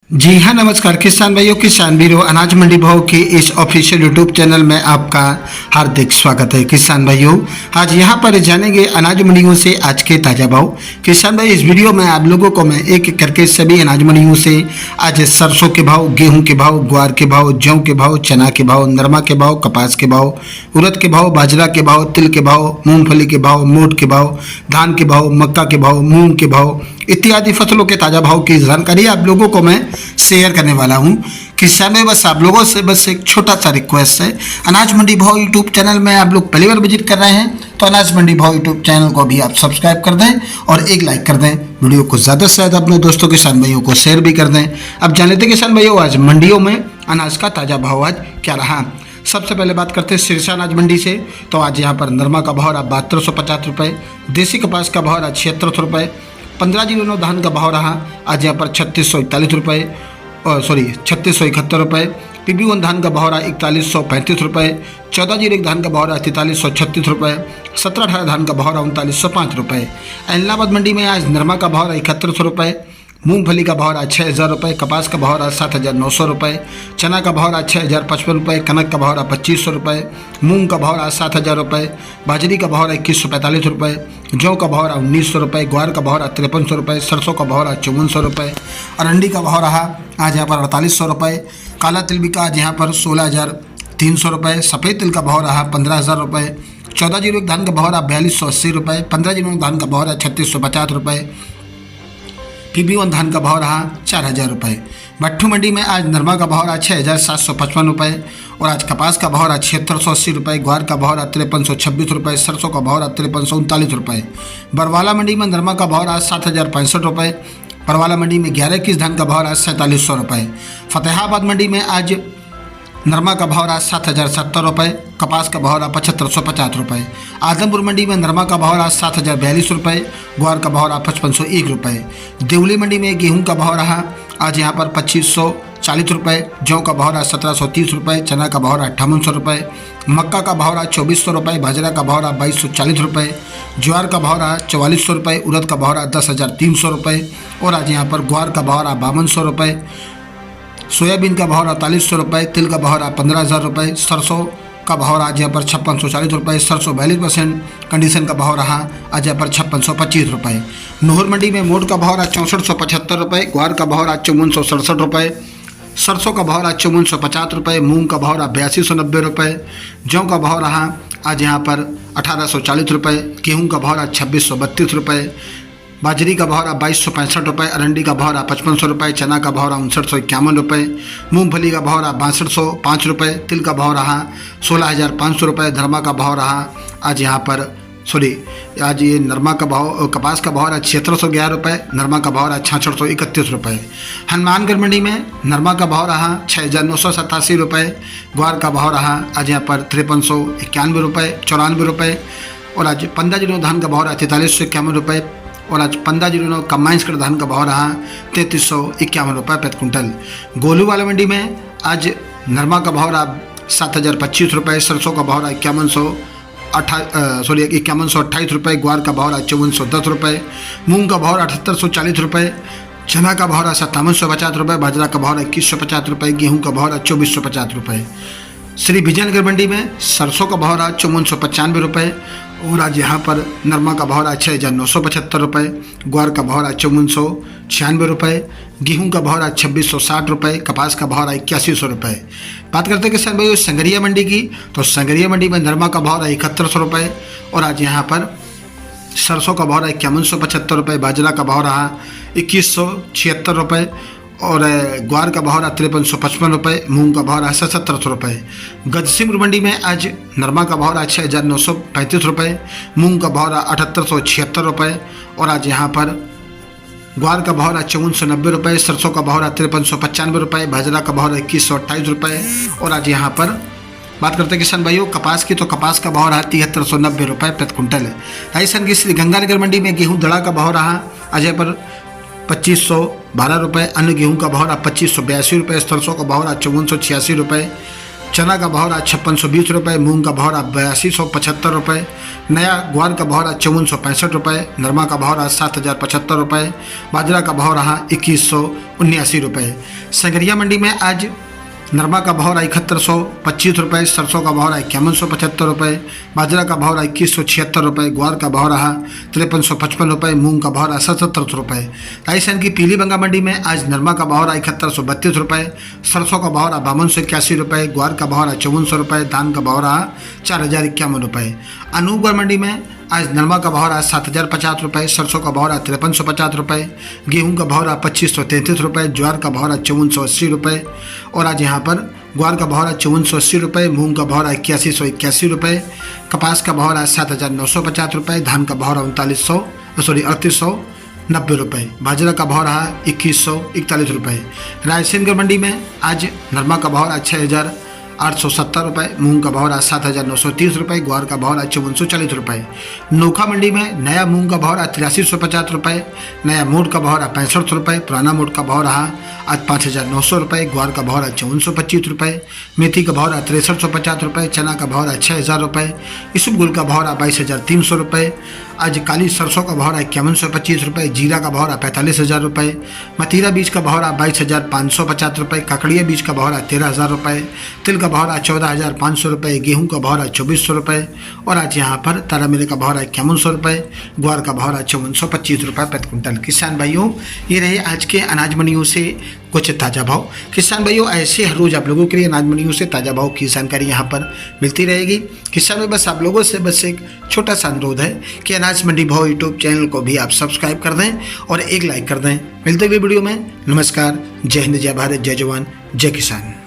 जी हाँ, नमस्कार किसान भाइयों, किसान वीरों, अनाज मंडी भाव के इस ऑफिशियल यूट्यूब चैनल में आपका हार्दिक स्वागत है। किसान भाइयों, आज यहाँ पर जानेंगे अनाज मंडियों से आज के ताज़ा भाव। किसान भाई, इस वीडियो में आप लोगों को मैं एक एक करके सभी अनाज मंडियों से आज सरसों के भाव, गेहूं के भाव, ग्वार के भाव, जौ के भाव, चना के भाव, नरमा के भाव, कपास के भाव, उड़द के भाव, बाजरा के भाव, तिल के भाव, मूंगफली के भाव, मोट के भाव, धान के भाव, मक्का के भाव, मूंग के भाव इत्यादि फसलों के ताज़ा भाव की जानकारी आप लोगों को मैं शेयर करने वाला हूं। किसान में बस आप लोगों से बस एक छोटा सा रिक्वेस्ट है, अनाज मंडी भाव यूट्यूब चैनल में आप लोग पहली बार विजिट कर रहे हैं तो अनाज मंडी भाव यूट्यूब चैनल को भी आप सब्सक्राइब कर दें और एक लाइक कर दें। वीडियो को ज़्यादा से ज़्यादा अपने दोस्तों किसान भाइयों को शेयर भी कर दें। अब जान लेते किसान भाइयों, आज मंडियों में अनाज का ताज़ा भाव आज क्या रहा। सबसे पहले बात करते हैं सिरसा अनाज मंडी से। तो आज यहाँ पर नरमा का भाव रहा 7250 रुपये, देसी कपास का भाव रहा 7600 रुपये, 15 धान का भाव रहा आज यहाँ पर 3641 रुपये, 3671 रुपये। PB1 धान का भाव रहा 4135 रुपये, 14 धान का भाव रहा 4336 रुपये, 17-18 धान का भाव रहा 3905 रुपये। इलाहाबाद मंडी में आज नरमा का भाव रहा 7100 रुपये, मूंगफली का भाव रहा 6000 रुपये, कपास का भाव रहा 7900 रुपये, चना का भाव रहा 6055 रुपये, कनक का भाव रहा 2500 रुपये, मूंग का भाव रहा 7000 रुपये, बाजरी का भाव रहा 2145 रुपये, जौ का भाव रहा 1900 रुपये, ग्वार का भाव रहा 5300 रुपये, सरसों का भाव रहा 5400 रुपये, अरंडी का भाव रहा आज यहाँ पर 4800 रुपये, काला तिल भी का आज यहाँ पर 16300 रुपये, सफ़ेद तिल का भाव रहा 15000 रुपये, 14 धान का भाव रहा 4280 रुपये, 15 धान का भाव रहा 3650 रुपये, PB1 धान का भाव रहा 4000 रुपये। भट्ठू मंडी में आज नरमा का भाव रहा 6755 रुपये और आज कपास का भाव रहा 7680 रुपये, ग्वार का भाव रहा 5326 रुपये, सरसों का भाव रहा 5339 रुपये। बरवाला मंडी में नरमा का भाव रहा 7065 रुपये, परवाला मंडी में 11-21 धान का भाव रहा 4700 रुपये। फतेहाबाद मंडी में आज नरमा का भाव रहा 7070 रुपये, कपास का भाव रहा 7550 रुपये। आदमपुर मंडी में नरमा का भाव रहा 7042 रुपये, ग्वार का भाव रहा 5501 रुपये। देवली मंडी में गेहूं का भाव रहा आज यहाँ पर 2540 रुपये, जौ का भाव रहा 1730 रुपये, चना का भाव रहा 5800 रुपये, मक्का का भाव रहा 2400 रुपये, बाजरा का भाव रहा 2240 रुपये, ज्वार का भाव रहा 4400 रुपये, उड़द का भाव रहा 10300 रुपये और आज यहाँ पर ग्वार का भाव रहा 5200 रुपये, सोयाबीन का भाव रहा 4300 रुपये, तिल का भाव रहा 15000 रुपये, सरसों का भाव रहा आज यहाँ पर 5640 रुपये, सरसों 42% कंडीशन का भाव रहा आज यहाँ पर 5625 रुपये। नूहर मंडी में मोट का भाव रहा 6475 रुपये, ग्वार का भाव रहा 5467 रुपये, सरसों का भाव रहा 5450 रुपये, मूंग का भाव रहा 8290 रुपये, जौ का भाव रहा आज यहाँ पर 1840 रुपये, गेहूँ का भाव रहा 2632 रुपये, बाजरी का भाव रहा 2265 रुपये, अरंडी का भाव रहा 5500 रुपये, चना का भाव रहा 5951 रुपये, मूंगफली का भाव रहा 6205 रुपये, तिल का भाव रहा 16500 रुपये, धर्मा का भाव रहा आज यहाँ पर आज ये नरमा का भाव, कपास का भाव रहा 7611 रुपये, नरमा का भाव रहा 6631 रुपये। हनुमानगढ़ मंडी में नरमा का भाव रहा 6987 रुपये, ग्वार का भाव रहा आज यहाँ पर 5391 रुपये, 94 रुपये और आज 15 धान का भाव रहा 4351 रुपये और आज 15 कम्बाइंस कर धान का भाव रहा 3351 रुपये प्रति कुंटल। गोलू वाला मंडी में आज नरमा का भाव रहा 7025 रुपये, सरसों का भाव रहा 5128 रुपये, ग्वार का भाव रहा 5410 रुपये, मूंग का भाव रहा 7840 रुपये, चना का भाव रहा 5750 रुपये, बाजरा का भाव रहा 2150 रुपये, गेहूँ का भाव रहा 2450 रुपये। श्री विजयनगर मंडी में सरसों का भाव रहा 5495 रुपये और आज यहाँ पर नरमा का भाव रहा 6975 रुपये, ग्वार का भाव रहा 5496 रुपये, गेहूं का भाव रहा 2660 रुपये, कपास का भाव रहा 8100 रुपये। बात करते हैं किसान भाई संगरिया मंडी की। तो संगरिया मंडी में नरमा का भाव रहा 7100 रुपये और आज यहाँ पर सरसों का भाव रहा 5175 रुपये, बाजरा का भाव रहा 2176 रुपये और ग्वार का भाव रहा 5355 रुपये, मूंग का भाव रहा 1700 रुपये। गजसिमपुर मंडी में आज नरमा का भाव रहा 6935 रुपये, मूंग का भाव रहा 7876 रुपये और आज यहाँ पर ग्वार का भाव रहा 5490 रुपये, सरसों का भाव रहा 5395 रुपये, बाजरा का भाव रहा 2128 रुपये और आज यहाँ पर बात करते हैं किसान भाइयों कपास की। तो कपास का भाव रहा 7390 रुपये प्रति कुंटल। राजस्थान की श्री गंगानगर मंडी में गेहूँ दड़ा का भाव रहा आज यहाँ पर 2512 रुपये, अन्य गेहूं का भाव रहा 2582 रुपये, सरसों का भाव रहा 5486 रुपये, चना का भाव रहा 5620 रुपये, मूंग का भाव रहा 8275 रुपये, नया ग्वार का भाव रहा 5465 रुपये, नरमा का भाव रहा 7075 रुपये, बाजरा का भाव रहा 2179 रुपये। संगरिया मंडी में आज नरमा का भाव रहा 7125 रुपये, सरसों का भाव रहा 5175 रुपये, बाजरा का भाव रहा 2176 रुपये, ग्वार का भाव रहा 5355 रुपये, मूंग का भाव रहा 77 रुपये। राजस्थान की पीलीबंगा मंडी में आज नरमा का भाव रहा 7132 रुपये, सरसों का भाव रहा 5281 रुपये, ग्वार का भाव रहा 5400 रुपये, धान का भाव रहा 4051 रुपये। अनूपगढ़ मंडी में आज नरमा का भाव रहा 7050 रुपये, सरसों का भाव रहा 5350 रुपये, गेहूं का भाव रहा 2533 रुपये, ज्वार का भाव रहा 5480 रुपये और आज यहाँ पर ग्वार का भाव रहा 5480 रुपये, मूंग का भाव रहा 8181 रुपये, कपास का भाव रहा 7950 रुपये, धान का भाव रहा 3890 रुपये, बाजरा का भाव रहा 2141 रुपये। रायसेनगढ़ मंडी में आज नरमा का भाव रहा 6870 रुपये, मूंग का भाव रहा 7930 रुपये, ग्वार का भाव रहा 5440 रुपये। नोखा मंडी में नया मूंग का भाव रहा 8350 रुपये, नया मोट का भाव रहा 65 रुपये, पुराना मोट का भाव रहा आज 5900 रुपये, ग्वार का भाव रहा 5425 रुपये, मेथी का भाव रहा 6350 रुपये, चना का भाव रहा 6000 रुपये, इसबगुल का भाव रहा 22300 रुपये, आज काली सरसों का भाव रहा 5125 रुपये, जीरा का भाव रहा 45000 रुपये, मतीरा बीज का भाव रहा 22550 रुपये, ककड़िया बीज का भाव रहा 13000 रुपये, तिल का भाव रहा 14500 रुपये, गेहूं का भाव रहा 2400 रुपये और आज यहाँ पर तारा मिले का भाव रहा 5100 रुपये, ग्वार का भाव रहा 5425 रुपये प्रति क्विंटल। किसान भाइयों, ये रहे आज के अनाज मंडियों से कुछ ताज़ा भाव। किसान भाइयों, ऐसे हर रोज़ आप लोगों के लिए अनाज मंडियों से ताज़ा भाव की जानकारी यहाँ पर मिलती रहेगी। किसान भाई, बस आप लोगों से बस एक छोटा सा अनुरोध है कि अनाज मंडी भाव यूट्यूब चैनल को भी आप सब्सक्राइब कर दें और एक लाइक कर दें। मिलते हुए वीडियो में। नमस्कार, जय हिंद, जय भारत, जय जवान, जय किसान।